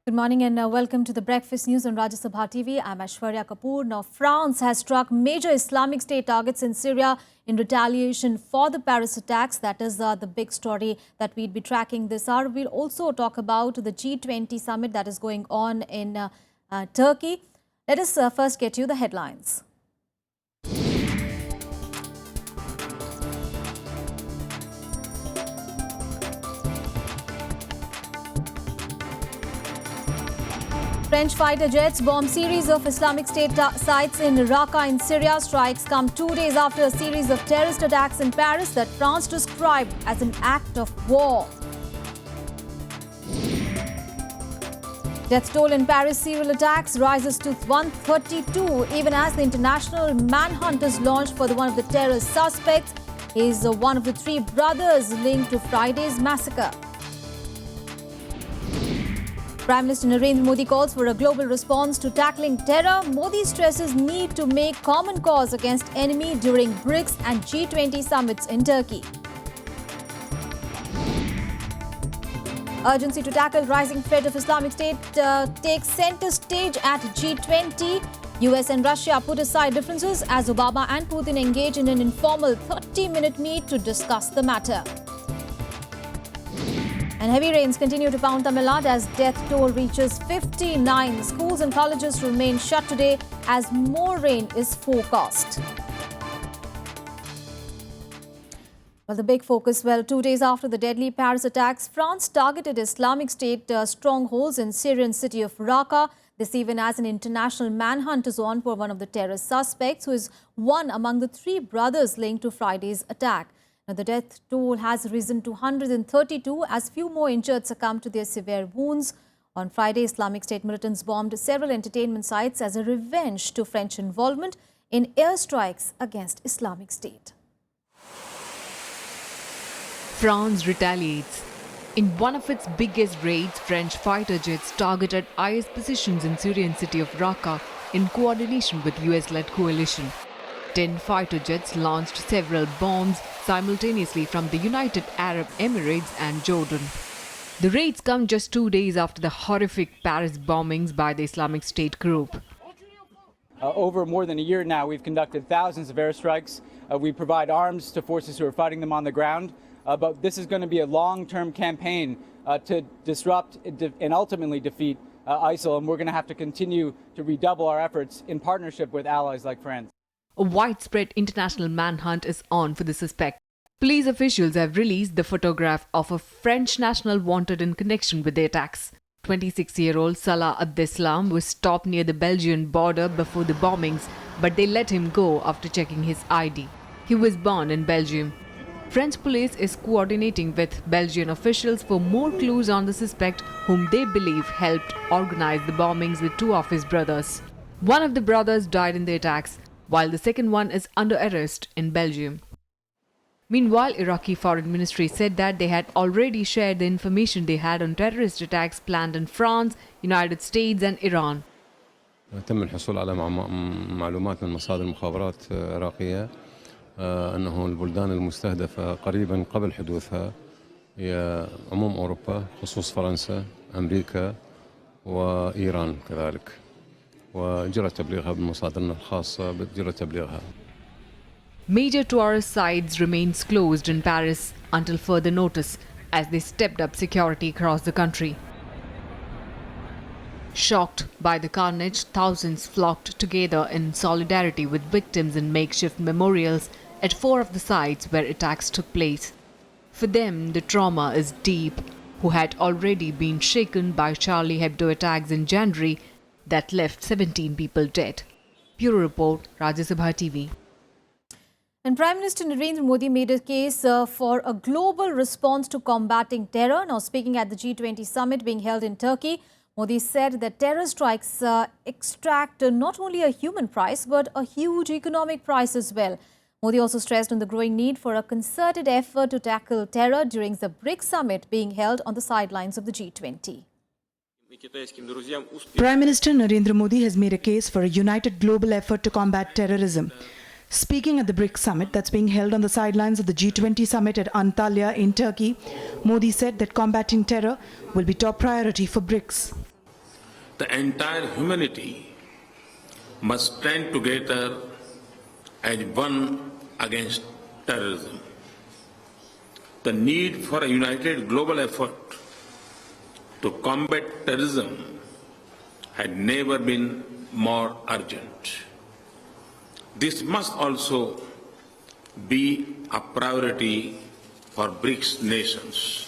Good morning and welcome to the Breakfast News on Rajya Sabha TV. I'm Aishwarya Kapoor. Now, France has struck major Islamic State targets in Syria in retaliation for the Paris attacks. That is the big story that we'd be tracking this hour. We'll also talk about the G20 summit that is going on in Turkey. Let us first get you the headlines. French fighter jets bomb series of Islamic State sites in Raqqa in Syria. Strikes come 2 days after a series of terrorist attacks in Paris that France described as an act of war. Death toll in Paris serial attacks rises to 132 even as the international manhunt is launched for one of the terrorist suspects. He is one of the three brothers linked to Friday's massacre. Prime Minister Narendra Modi calls for a global response to tackling terror. Modi stresses need to make common cause against enemy during BRICS and G20 summits in Turkey. Urgency to tackle rising threat of Islamic State takes center stage at G20. US and Russia put aside differences as Obama and Putin engage in an informal 30-minute meet to discuss the matter. And heavy rains continue to pound Tamil Nadu as death toll reaches 59. Schools and colleges remain shut today as more rain is forecast. Well, the big focus, 2 days after the deadly Paris attacks, France targeted Islamic State strongholds in Syrian city of Raqqa. This even as an international manhunt is on for one of the terrorist suspects, who is one among the three brothers linked to Friday's attack. Now, the death toll has risen to 132 as few more injured succumbed to their severe wounds. On Friday, Islamic State militants bombed several entertainment sites as a revenge to French involvement in airstrikes against Islamic State. France retaliates. In one of its biggest raids, French fighter jets targeted IS positions in Syrian city of Raqqa in coordination with US-led coalition. 10 fighter jets launched several bombs simultaneously from the United Arab Emirates and Jordan. The raids come just 2 days after the horrific Paris bombings by the Islamic State group. Over more than a year now, we've conducted thousands of airstrikes. We provide arms to forces who are fighting them on the ground. But this is going to be a long-term campaign to disrupt and ultimately defeat ISIL. And we're going to have to continue to redouble our efforts in partnership with allies like France. A widespread international manhunt is on for the suspect. Police officials have released the photograph of a French national wanted in connection with the attacks. 26-year-old Salah Abdeslam was stopped near the Belgian border before the bombings, but they let him go after checking his ID. He was born in Belgium. French police is coordinating with Belgian officials for more clues on the suspect, whom they believe helped organize the bombings with two of his brothers. One of the brothers died in the attacks, while the second one is under arrest in Belgium. Meanwhile, Iraqi Foreign Ministry said that they had already shared the information they had on terrorist attacks planned in France, United States and Iran. تم الحصول على معلومات من مصادر مخابرات عراقية أنه البلدان المستهدفة قريبا قبل حدوثها هي عموم أوروبا خصوص فرنسا، أمريكا وإيران كذلك. وجرى تبليغها بمصادرنا الخاصة جرى تبليغها. Major tourist sites remains closed in Paris until further notice as they stepped up security across the country. Shocked by the carnage, thousands flocked together in solidarity with victims in makeshift memorials at 4 of the sites where attacks took place. For them, the trauma is deep, who had already been shaken by Charlie Hebdo attacks in January that left 17 people dead. Bureau Report, Rajya Sabha TV. And Prime Minister Narendra Modi made a case for a global response to combating terror. Now, speaking at the G20 summit being held in Turkey, Modi said that terror strikes extract not only a human price but a huge economic price as well. Modi also stressed on the growing need for a concerted effort to tackle terror during the BRICS summit being held on the sidelines of the G20. Prime Minister Narendra Modi has made a case for a united global effort to combat terrorism. Speaking at the BRICS summit that's being held on the sidelines of the G20 summit at Antalya in Turkey, Modi said that combating terror will be top priority for BRICS. the entire humanity must stand together as one against terrorism. The need for a united global effort to combat terrorism had never been more urgent. This must also be a priority for BRICS nations.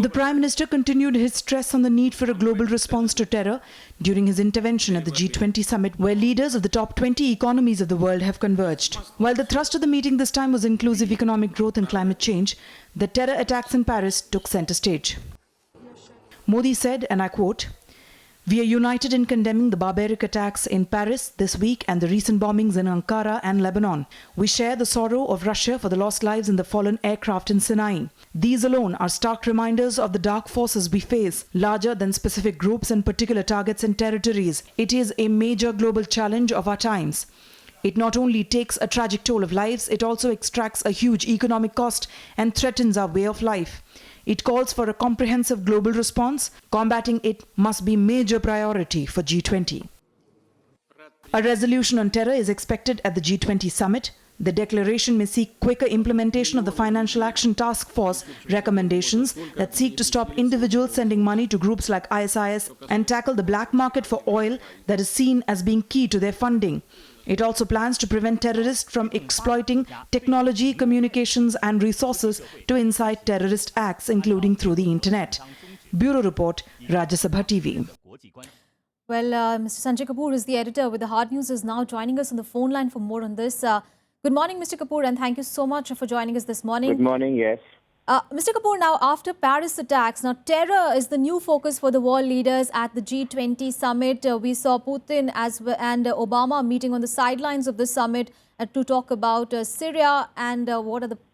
The Prime Minister continued his stress on the need for a global response to terror during his intervention at the G20 summit, where leaders of the top 20 economies of the world have converged. While the thrust of the meeting this time was inclusive economic growth and climate change, the terror attacks in Paris took center stage. Modi said, and I quote, "We are united in condemning the barbaric attacks in Paris this week and the recent bombings in Ankara and Lebanon. We share the sorrow of Russia for the lost lives in the fallen aircraft in Sinai. These alone are stark reminders of the dark forces we face, larger than specific groups and particular targets and territories. It is a major global challenge of our times. It not only takes a tragic toll of lives, it also extracts a huge economic cost and threatens our way of life. It calls for a comprehensive global response. Combating it must be major priority for G20. A resolution on terror is expected at the G20 summit. The declaration may seek quicker implementation of the Financial Action Task Force recommendations that seek to stop individuals sending money to groups like ISIS and tackle the black market for oil that is seen as being key to their funding. It also plans to prevent terrorists from exploiting technology, communications and resources to incite terrorist acts, including through the internet. Bureau Report, Rajya Sabha TV. Well, Mr. Sanjay Kapoor is the editor with the Hard News, is now joining us on the phone line for more on this. Good morning, Mr. Kapoor, and thank you so much for joining us this morning. Good morning, yes. Mr. Kapoor, now after Paris attacks, now terror is the new focus for the world leaders at the G20 summit. We saw Putin and Obama meeting on the sidelines of the summit to talk about Syria and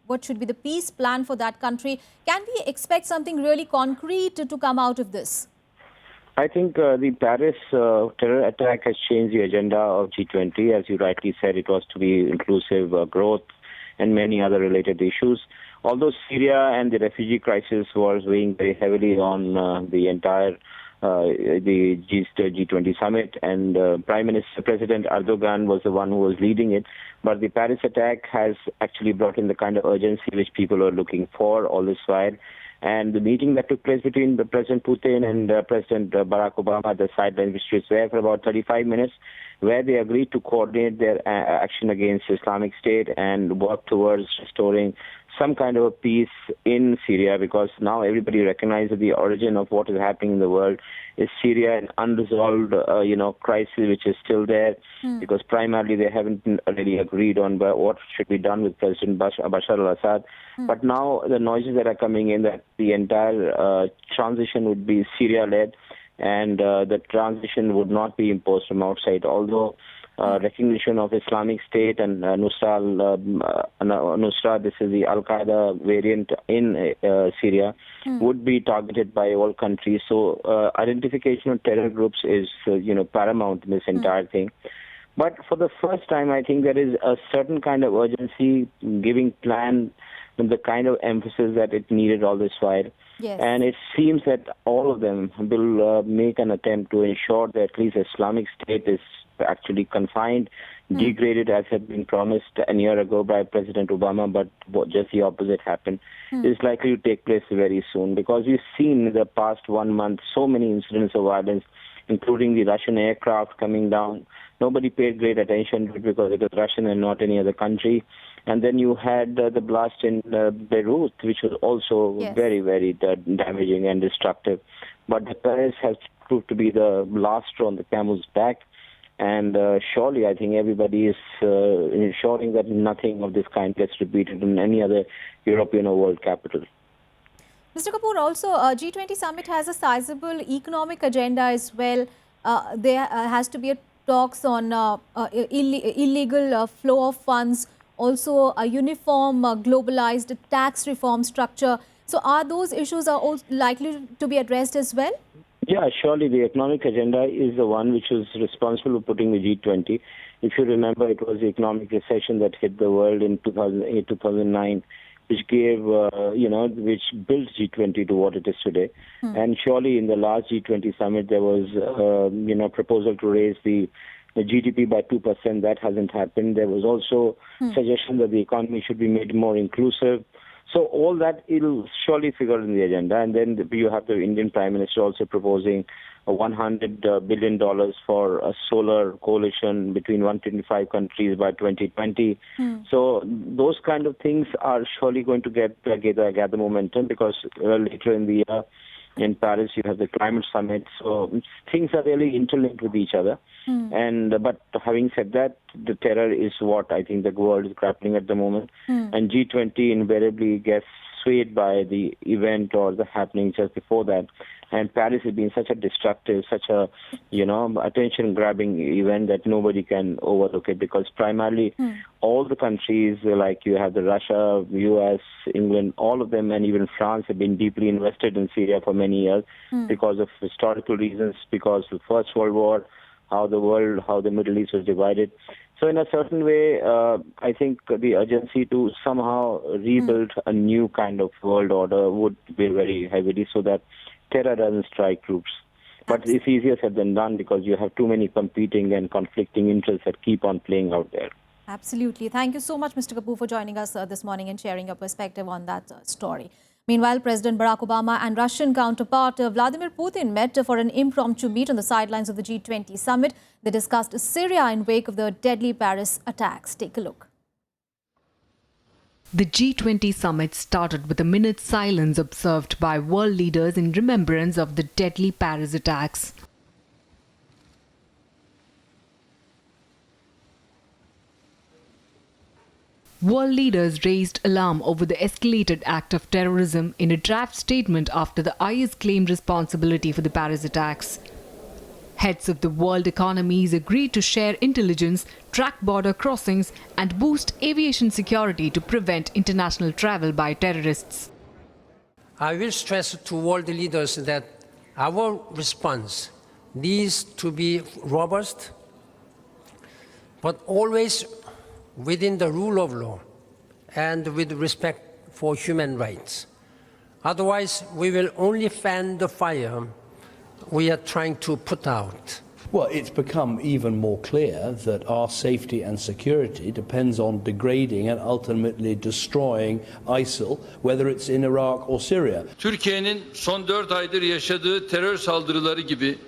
what should be the peace plan for that country. Can we expect something really concrete to come out of this? I think the Paris terror attack has changed the agenda of G20. As you rightly said, it was to be inclusive growth and many other related issues. Although Syria and the refugee crisis was weighing very heavily on the entire the G20 summit, and President Erdogan was the one who was leading it. But the Paris attack has actually brought in the kind of urgency which people are looking for all this while. And the meeting that took place between President Putin and President Barack Obama at the sidelines, which was there for about 35 minutes, where they agreed to coordinate their action against Islamic State and work towards restoring some kind of a peace in Syria, because now everybody recognizes the origin of what is happening in the world is Syria, an unresolved, crisis which is still there, because primarily they haven't really agreed on what should be done with President Bashar al-Assad. But now the noises that are coming in that the entire transition would be Syria-led, and the transition would not be imposed from outside, although recognition of Islamic State and Nusra, this is the Al-Qaeda variant in Syria, would be targeted by all countries. So identification of terror groups is, paramount in this entire thing. But for the first time, I think there is a certain kind of urgency giving plan and the kind of emphasis that it needed all this while. Yes. And it seems that all of them will make an attempt to ensure that at least Islamic State is actually confined, degraded as had been promised a year ago by President Obama, but just the opposite happened. Is likely to take place very soon, because we've seen in the past 1 month so many incidents of violence, including the Russian aircraft coming down. Nobody paid great attention to it because it was Russian and not any other country. And then you had the blast in Beirut, which was also very, very damaging and destructive. But the Paris has proved to be the last straw on the camel's back. And surely, I think everybody is ensuring that nothing of this kind gets repeated in any other European or world capital. Mr. Kapoor, also G20 summit has a sizable economic agenda as well. There has to be talks on illegal flow of funds, also a uniform globalized tax reform structure. So are those issues also likely to be addressed as well? Yeah, surely the economic agenda is the one which was responsible for putting the G20. If you remember, it was the economic recession that hit the world in 2008, 2009, which gave, which built G20 to what it is today. And surely in the last G20 summit, there was, proposal to raise the GDP by 2%. That hasn't happened. There was also suggestion that the economy should be made more inclusive. So all that will surely figure in the agenda. And then you have the Indian Prime Minister also proposing $100 billion for a solar coalition between 125 countries by 2020. So those kind of things are surely going to gather momentum, because later in the year in Paris you have the climate summit. So things are really interlinked with each other. But having said that, the terror is what I think the world is grappling at the moment. And G20 invariably gets swayed by the event or the happening just before that. And Paris has been such a destructive, such a, attention-grabbing event that nobody can overlook it, because primarily all the countries, like you have the Russia, US, England, all of them, and even France have been deeply invested in Syria for many years because of historical reasons, because of the First World War, how the Middle East was divided. So in a certain way, I think the urgency to somehow rebuild a new kind of world order would be very heavily, so that terror doesn't strike troops. But it's easier said than done, because you have too many competing and conflicting interests that keep on playing out there. Absolutely. Thank you so much, Mr. Kapoor, for joining us this morning and sharing your perspective on that story. Meanwhile, President Barack Obama and Russian counterpart Vladimir Putin met for an impromptu meet on the sidelines of the G20 summit. They discussed Syria in wake of the deadly Paris attacks. Take a look. The G20 summit started with a minute's silence observed by world leaders in remembrance of the deadly Paris attacks. World leaders raised alarm over the escalated act of terrorism in a draft statement after the IS claimed responsibility for the Paris attacks. Heads of the world economies agreed to share intelligence, track border crossings, and boost aviation security to prevent international travel by terrorists. I will stress to world leaders that our response needs to be robust, but always within the rule of law and with respect for human rights. Otherwise, we will only fan the fire we are trying to put out. Well, it's become even more clear that our safety and security depends on degrading and ultimately destroying ISIL, whether it's in Iraq or Syria. Türkiye'nin son 4 aydır yaşadığı terör saldırıları gibi,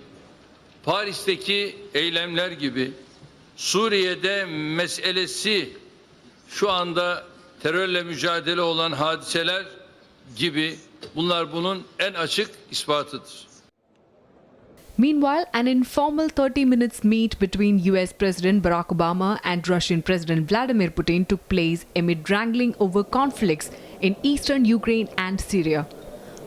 Paris'teki eylemler gibi, Suriye'de meselesi şu anda terörle mücadele olan hadiseler gibi, bunlar bunun en açık ispatıdır. Meanwhile, an informal 30 minutes meet between US President Barack Obama and Russian President Vladimir Putin took place amid wrangling over conflicts in eastern Ukraine and Syria.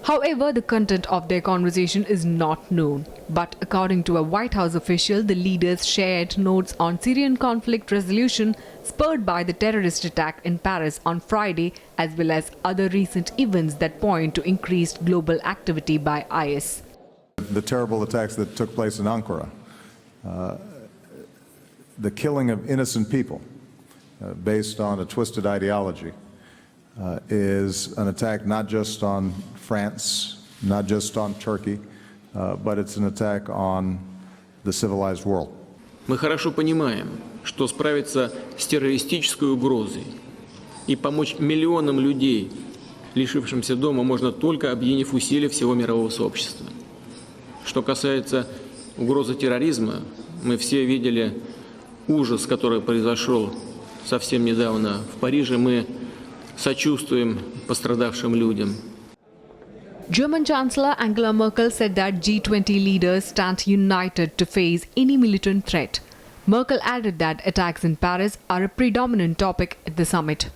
However, the content of their conversation is not known. But according to a White House official, the leaders shared notes on Syrian conflict resolution spurred by the terrorist attack in Paris on Friday, as well as other recent events that point to increased global activity by IS. The terrible attacks that took place in Ankara, the killing of innocent people based on a twisted ideology, is an attack not just on France, not just on Turkey, but it's an attack on the civilized world. Мы хорошо понимаем, что справиться с террористической угрозой и помочь миллионам людей, лишившимся дома, можно только объединив усилия всего мирового сообщества. Что касается угрозы терроризма, мы все видели ужас, который произошел совсем недавно в Париже. Мы сочувствуем пострадавшим людям. German Chancellor Angela Merkel said that G20 leaders stand united to face any militant threat. Merkel added that attacks in Paris are a predominant topic at the summit.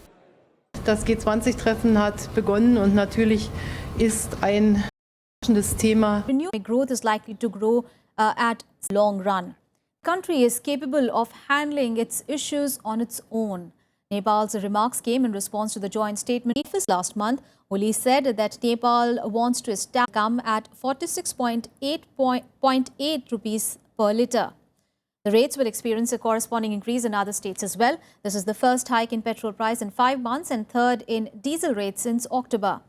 Das G20-Treffen hat begonnen und natürlich ist ein Thema. Renewable growth is likely to grow at long run. The country is capable of handling its issues on its own. Nepal's remarks came in response to the joint statement last month. Oli said that Nepal wants to establish income at 46.8 rupees per litre. The rates will experience a corresponding increase in other states as well. This is the first hike in petrol price in 5 months and third in diesel rates since October.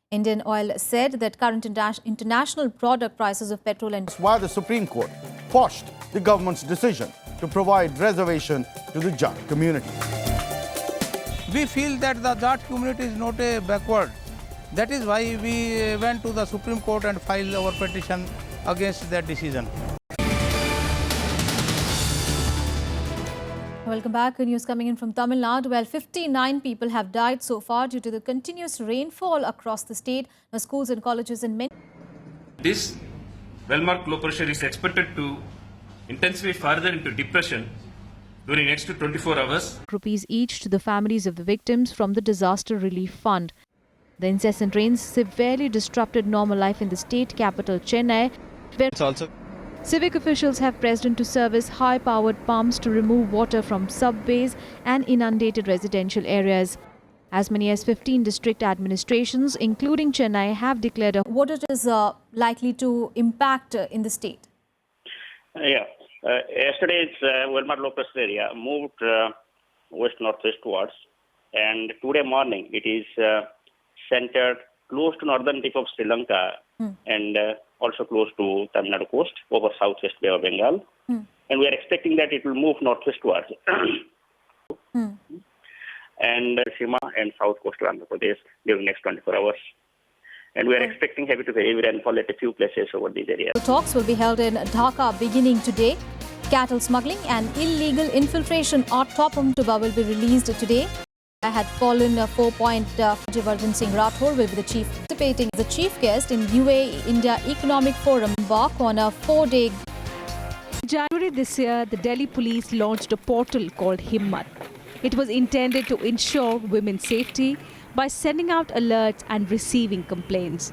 Indian Oil said that current international product prices of petrol and... Why the Supreme Court quashed the government's decision to provide reservation to the Jat community. We feel that the Jat community is not a backward. That is why we went to the Supreme Court and filed our petition against that decision. Welcome back. News coming in from Tamil Nadu. Well, 59 people have died so far due to the continuous rainfall across the state. Now, schools and colleges in many... This well-marked low pressure is expected to intensify further into depression during next 24 hours. Rupees each to the families of the victims from the Disaster Relief Fund. The incessant rains severely disrupted normal life in the state capital, Chennai, where civic officials have pressed into service high-powered pumps to remove water from subways and inundated residential areas. As many as 15 district administrations, including Chennai, have declared a... What it is likely to impact in the state? Yesterday's well-marked low pressure area moved west-northwestwards, and today morning it is centered close to northern tip of Sri Lanka and also close to Tamil Nadu coast over southwest Bay of Bengal. And we are expecting that it will move northwestwards and Sima and south coastal Andhra Pradesh during next 24 hours. And we are expecting heavy to very heavy rainfall at a few places over these areas. The talks will be held in Dhaka beginning today. Cattle smuggling and illegal infiltration on top of Tuba will be released today. I had fallen 4-point Jayawardhan Singh Rathore will be the chief participating as a chief guest in UAE India Economic Forum embark on a 4-day. In January this year, the Delhi police launched a portal called Himmat. It was intended to ensure women's safety by sending out alerts and receiving complaints.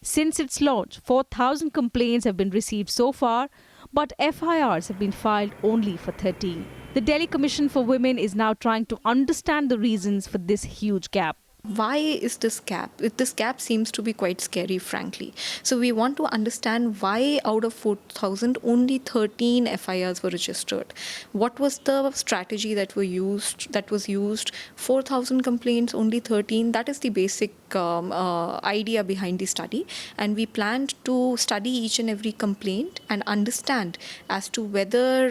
Since its launch, 4,000 complaints have been received so far, but FIRs have been filed only for 13. The Delhi Commission for Women is now trying to understand the reasons for this huge gap. Why is this gap? This gap seems to be quite scary, frankly. So we want to understand why out of 4,000, only 13 FIRs were registered. What was the strategy that was used? 4,000 complaints, only 13. That is the basic idea behind the study. And we planned to study each and every complaint and understand as to whether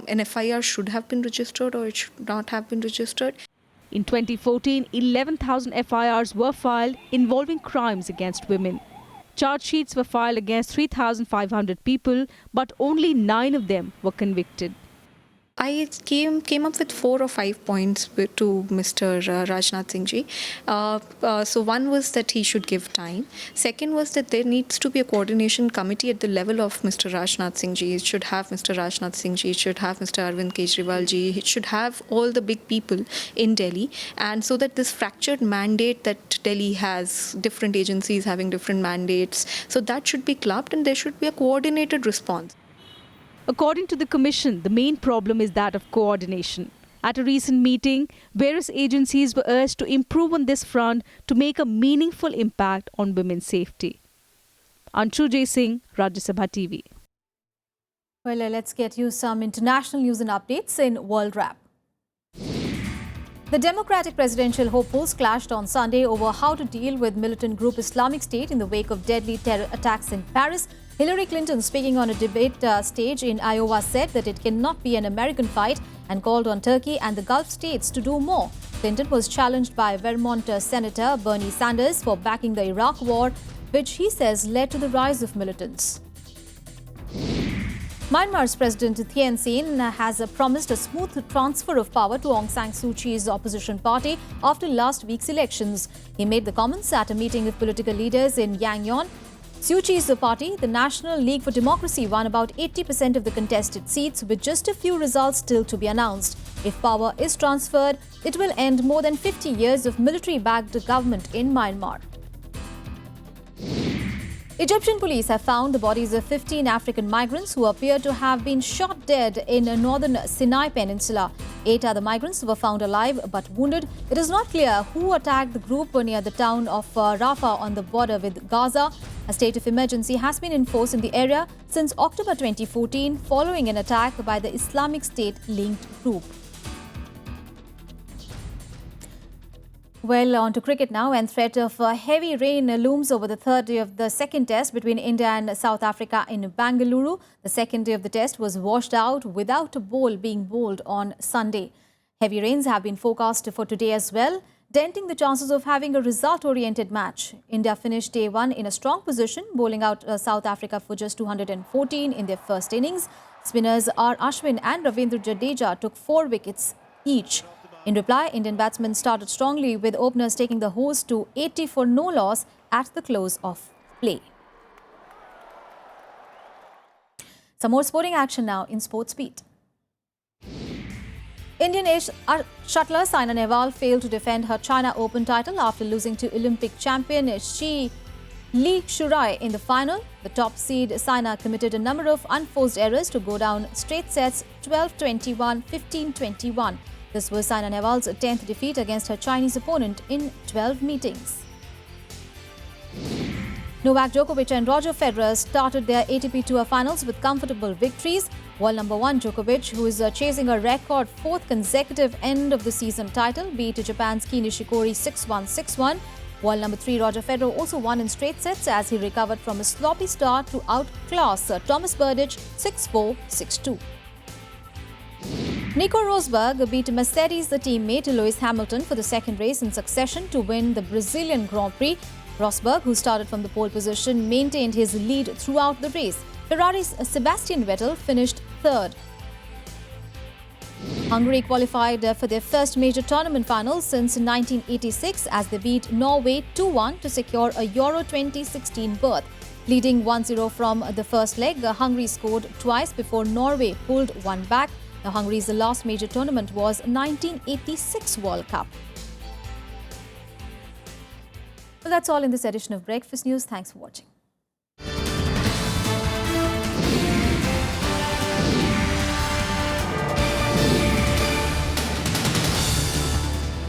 an FIR should have been registered or it should not have been registered. In 2014, 11,000 FIRs were filed involving crimes against women. Charge sheets were filed against 3,500 people, but only 9 of them were convicted. I came up with 4 or 5 points to Mr. Rajnath Singh ji. So one was that he should give time. Second was that there needs to be a coordination committee at the level of Mr. Rajnath Singh ji. It should have Mr. Rajnath Singh ji. It should have Mr. Arvind Kejriwal ji. It should have all the big people in Delhi. And so that this fractured mandate that Delhi has, different agencies having different mandates, so that should be clubbed and there should be a coordinated response. According to the Commission, the main problem is that of coordination. At a recent meeting, various agencies were urged to improve on this front to make a meaningful impact on women's safety. Anshu J. Singh, Rajya Sabha TV. Well, let's get you some international news and updates in World Wrap. The Democratic presidential hopefuls clashed on Sunday over how to deal with militant group Islamic State in the wake of deadly terror attacks in Paris. Hillary Clinton, speaking on a debate stage in Iowa, said that it cannot be an American fight and called on Turkey and the Gulf states to do more. Clinton was challenged by Vermont Senator Bernie Sanders for backing the Iraq war, which he says led to the rise of militants. Myanmar's President Thein Sein has promised a smooth transfer of power to Aung San Suu Kyi's opposition party after last week's elections. He made the comments at a meeting with political leaders in Yangon. Suu Kyi's party, the National League for Democracy, won about 80% of the contested seats, with just a few results still to be announced. If power is transferred, it will end more than 50 years of military-backed government in Myanmar. Egyptian police have found the bodies of 15 African migrants who appear to have been shot dead in northern Sinai Peninsula. 8 other migrants were found alive but wounded. It is not clear who attacked the group near the town of Rafah on the border with Gaza. A state of emergency has been enforced in the area since October 2014 following an attack by the Islamic State-linked group. Well, on to cricket now, and threat of heavy rain looms over the third day of the second test between India and South Africa in Bangalore. The second day of the test was washed out without a ball being bowled on Sunday. Heavy rains have been forecast for today as well, denting the chances of having a result-oriented match. India finished day one in a strong position, bowling out South Africa for just 214 in their first innings. Spinners R. Ashwin and Ravindra Jadeja took 4 wickets each. In reply, Indian batsmen started strongly with openers taking the host to 80 for no loss at the close of play. Some more sporting action now in Sports Beat. Indian ace shuttler Saina Nehwal failed to defend her China Open title after losing to Olympic champion Li Shurai in the final. The top seed Saina committed a number of unforced errors to go down straight sets 12-21, 15-21. This was Saina Nehwal's 10th defeat against her Chinese opponent in 12 meetings. Novak Djokovic and Roger Federer started their ATP Tour finals with comfortable victories. World number 1 Djokovic, who is chasing a record 4th consecutive end-of-the-season title, beat Japan's Kei Nishikori 6-1, 6-1. World number 3 Roger Federer also won in straight sets as he recovered from a sloppy start to outclass Thomas Berdych 6-4, 6-2. Nico Rosberg beat Mercedes' teammate Lewis Hamilton for the second race in succession to win the Brazilian Grand Prix. Rosberg, who started from the pole position, maintained his lead throughout the race. Ferrari's Sebastian Vettel finished third. Hungary qualified for their first major tournament final since 1986 as they beat Norway 2-1 to secure a Euro 2016 berth. Leading 1-0 from the first leg, Hungary scored twice before Norway pulled one back. Now, Hungary's last major tournament was 1986 World Cup. Well, that's all in this edition of Breakfast News. Thanks for watching.